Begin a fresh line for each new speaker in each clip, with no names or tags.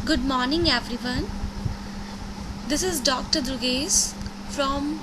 Good morning, everyone. This is Dr. Durgesh from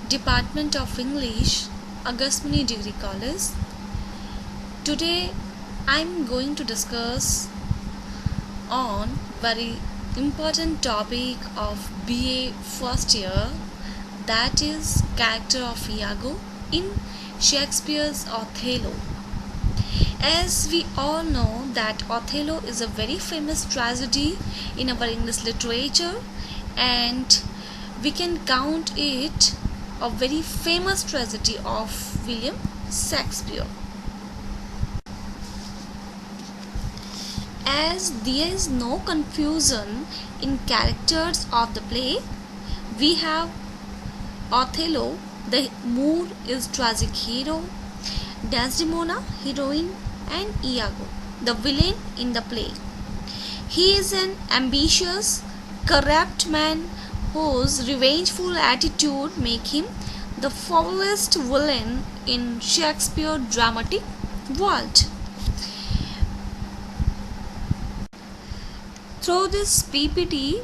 Department of English, Agastmuni Degree College. Today, I'm going to discuss on very important topic of BA first year, that is character of Iago in Shakespeare's Othello. As we all know that Othello is a very famous tragedy in our English literature, and we can count it a very famous tragedy of William Shakespeare. As there is no confusion in characters of the play, we have Othello, the Moor is tragic hero, Desdemona, heroine, and Iago, the villain in the play. He is an ambitious, corrupt man whose revengeful attitude make him the foulest villain in Shakespeare's dramatic world. Through this PPT,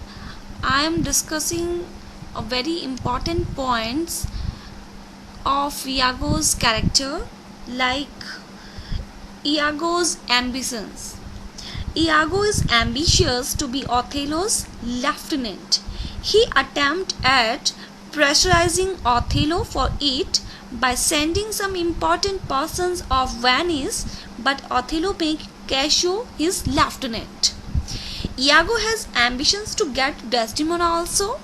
I am discussing a very important points of Iago's character, like Iago's ambitions. Iago is ambitious to be Othello's lieutenant. He attempts at pressurizing Othello for it by sending some important persons of Venice, but Othello makes Cassio his lieutenant. Iago has ambitions to get Desdemona also,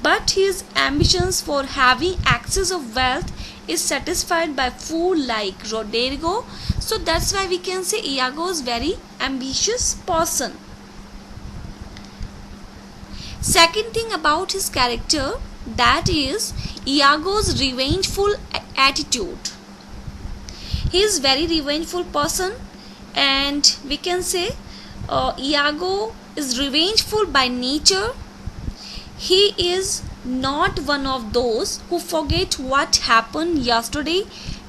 but his ambitions for having access of wealth is satisfied by fool like Roderigo. So that's why we can say Iago is very ambitious person. Second thing about his character, that is Iago's revengeful attitude. He is very revengeful person, and we can say Iago is revengeful by nature. He is not one of those who forget what happened yesterday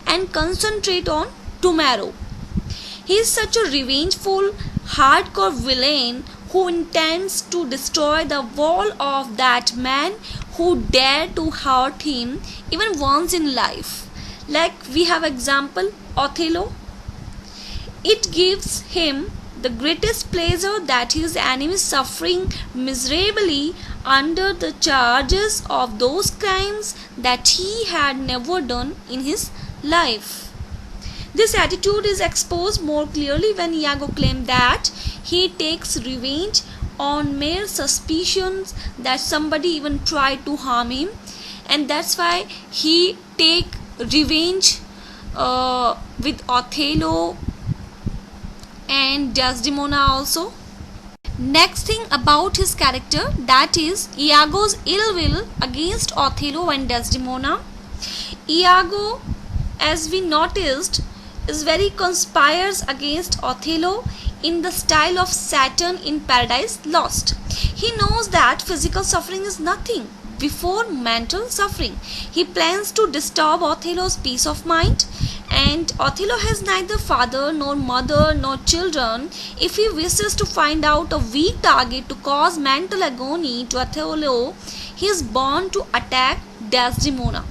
and concentrate on tomorrow. He is such a revengeful, hardcore villain who intends to destroy the wall of that man who dared to hurt him even once in life. Like we have example Othello. It gives him the greatest pleasure that his enemy suffering miserably under the charges of those crimes that he had never done in his life. This attitude is exposed more clearly when Iago claims that he takes revenge on mere suspicions that somebody even tried to harm him, and that's why he take revenge with Othello and Desdemona also. Next thing about his character, that is Iago's ill will against Othello and Desdemona. Iago, as we noticed, is very conspires against Othello in the style of Saturn in Paradise Lost. He knows that physical suffering is nothing before mental suffering. He plans to disturb Othello's peace of mind, and Othello has neither father nor mother nor children. If he wishes to find out a weak target to cause mental agony to Othello, he is born to attack Desdemona,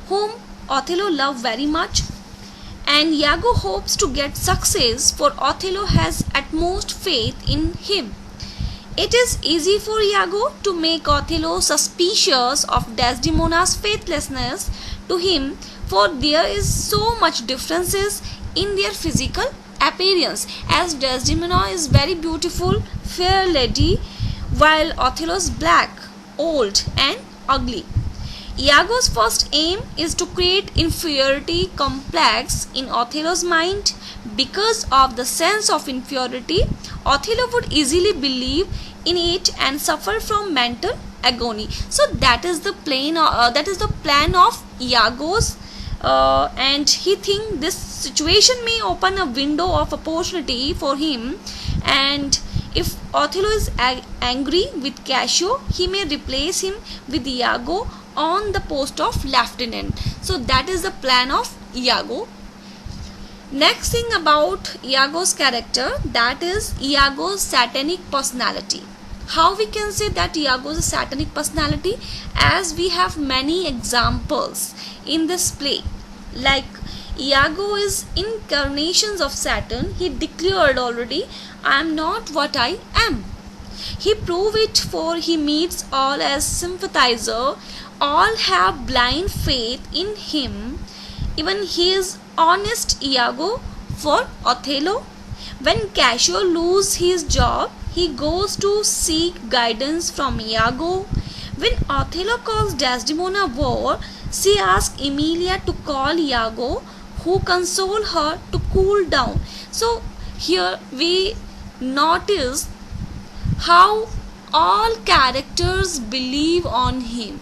whom Othello loves very much, and Iago hopes to get success, for Othello has utmost faith in him. It is easy for Iago to make Othello suspicious of Desdemona's faithlessness to him, for there is so much differences in their physical appearance, as Desdemona is very beautiful, fair lady, while Othello is black, old and ugly. Iago's first aim is to create inferiority complex in Othello's mind. Because of the sense of inferiority, Othello would easily believe in it and suffer from mental agony. So that is the plan of Iago's, and he thinks this situation may open a window of opportunity for him, and if Othello is angry with Cassio, he may replace him with Iago on the post of lieutenant. So that is the plan of Iago. Next thing about Iago's character, that is Iago's satanic personality. How we can say that Iago is a satanic personality? As we have many examples in this play. Like Iago is incarnations of Saturn. He declared already, I am not what I am. He proved it, for he meets all as sympathizer. All have blind faith in him. Even he is honest Iago for Othello. When Cassio loses his job, he goes to seek guidance from Iago. When Othello calls Desdemona war, she asks Emilia to call Iago, who console her to cool down. So here we notice how all characters believe on him.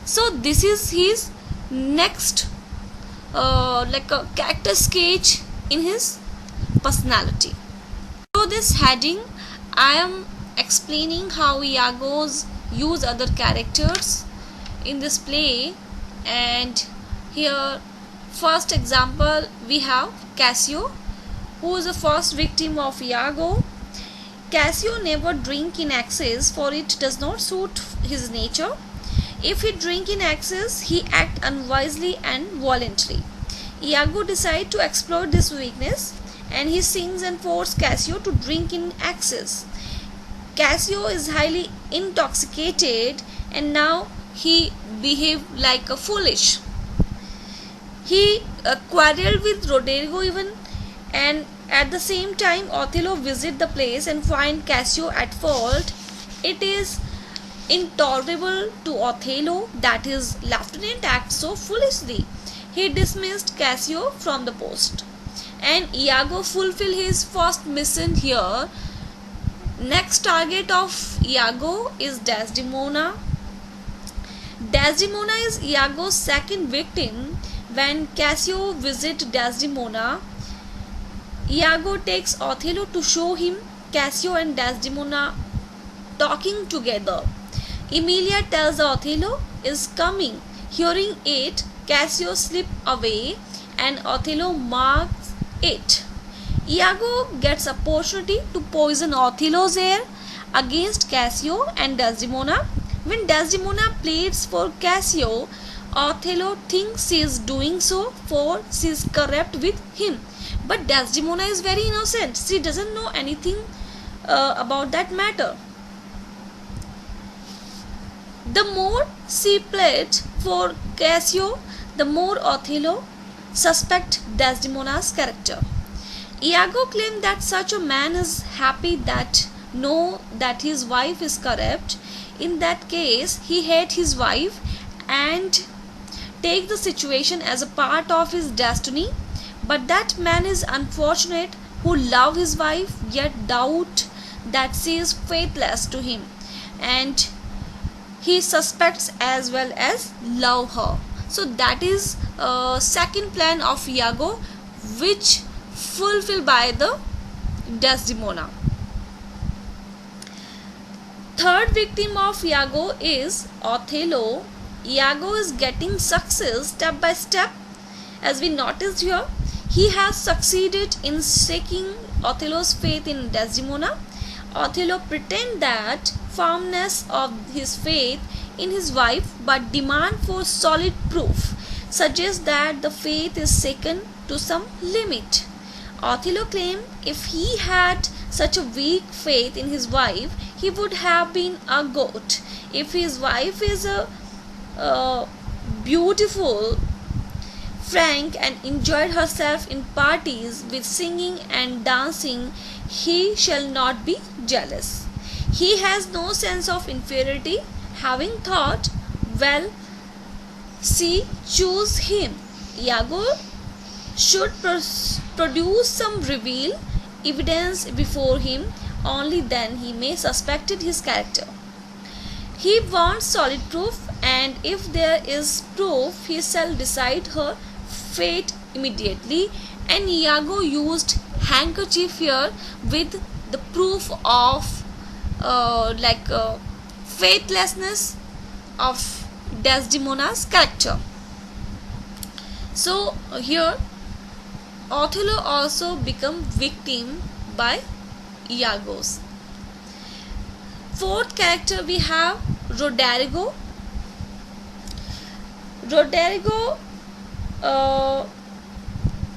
So this is his next like a character sketch in his personality. So this heading I am explaining how Iago's use other characters in this play. And here first example we have Cassio, who is the first victim of Iago. Cassio never drink in excess, for it does not suit his nature. If he drink in excess, he act unwisely and violently. Iago decides to exploit this weakness, and he sings and forces Cassio to drink in excess. Cassio is highly intoxicated, and now he behaved like a foolish. He quarreled with Roderigo even, and at the same time Othello visit the place and find Cassio at fault. It is intolerable to Othello that his lieutenant acts so foolishly. He dismissed Cassio from the post, and Iago fulfilled his first mission here. Next target of Iago is Desdemona. Desdemona is Iago's second victim. When Cassio visits Desdemona, Iago takes Othello to show him Cassio and Desdemona talking together. Emilia tells Othello is coming. Hearing it, Cassio slips away and Othello marks it. Iago gets opportunity to poison Othello's ear against Cassio and Desdemona. When Desdemona pleads for Cassio, Othello thinks she is doing so for she is corrupt with him. But Desdemona is very innocent. She doesn't know anything about that matter. The more she pleads for Cassio, the more Othello suspects Desdemona's character. Iago claims that such a man is happy that know that his wife is corrupt. In that case, he hates his wife and take the situation as a part of his destiny. But that man is unfortunate who love his wife yet doubt that she is faithless to him, and he suspects as well as love her. So that is second plan of Iago, which fulfilled by the Desdemona. Third victim of Iago is Othello. Iago is getting success step by step. As we noticed here, he has succeeded in shaking Othello's faith in Desdemona. Othello pretends that firmness of his faith in his wife, but demand for solid proof suggests that the faith is shaken to some limit. Othello claimed if he had such a weak faith in his wife, he would have been a goat. If his wife is a beautiful, frank, and enjoyed herself in parties with singing and dancing, he shall not be jealous. He has no sense of inferiority, having thought, well, she chose him. Iago should produce some reveal evidence before him, only then he may suspect his character. He wants solid proof, and if there is proof, he shall decide her fate immediately. And Iago used handkerchief here with the proof of faithlessness of Desdemona's character. So here Othello also become victim by Iago's. Fourth character we have Roderigo. Roderigo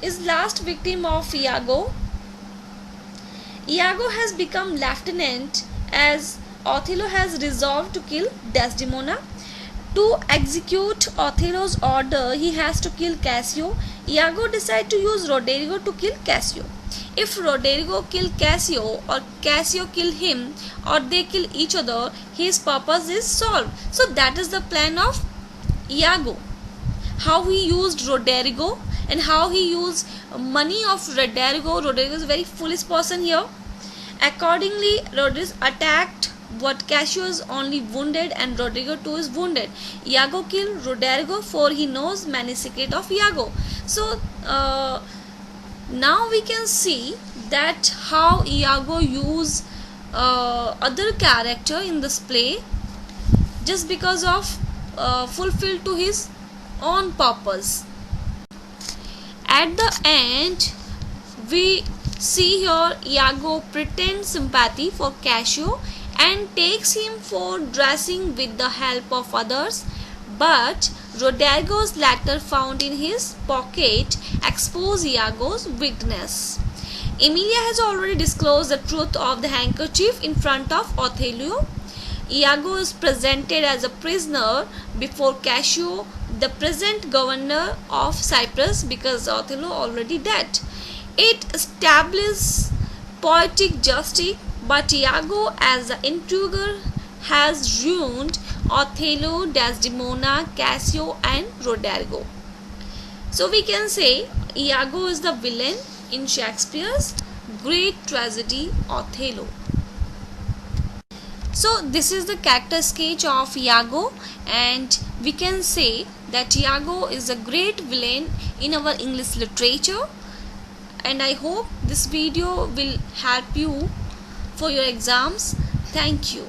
is last victim of Iago. Iago has become lieutenant as Othello has resolved to kill Desdemona. To execute Othello's order, he has to kill Cassio. Iago decides to use Roderigo to kill Cassio. If Roderigo kill Cassio or Cassio kill him or they kill each other, his purpose is solved. So that is the plan of Iago. How he used Roderigo and how he used money of Roderigo. Roderigo is a very foolish person here. Accordingly, Roderigo attacked, but Cassio is only wounded and Roderigo too is wounded. Iago killed Roderigo for he knows many secrets of Iago. So now we can see that how Iago used other character in this play just because of fulfill to his own purpose. At the end, we see here Iago pretends sympathy for Cassio and takes him for dressing with the help of others, but Roderigo's letter found in his pocket expose Iago's weakness. Emilia has already disclosed the truth of the handkerchief in front of Othello. Iago is presented as a prisoner before Cassio, the present governor of Cyprus, because Othello already dead. It establishes poetic justice, but Iago as the intriguer has ruined Othello, Desdemona, Cassio and Roderigo. So we can say Iago is the villain in Shakespeare's great tragedy Othello. So this is the character sketch of Iago, and we can say that Iago is a great villain in our English literature, and I hope this video will help you for your exams. Thank you.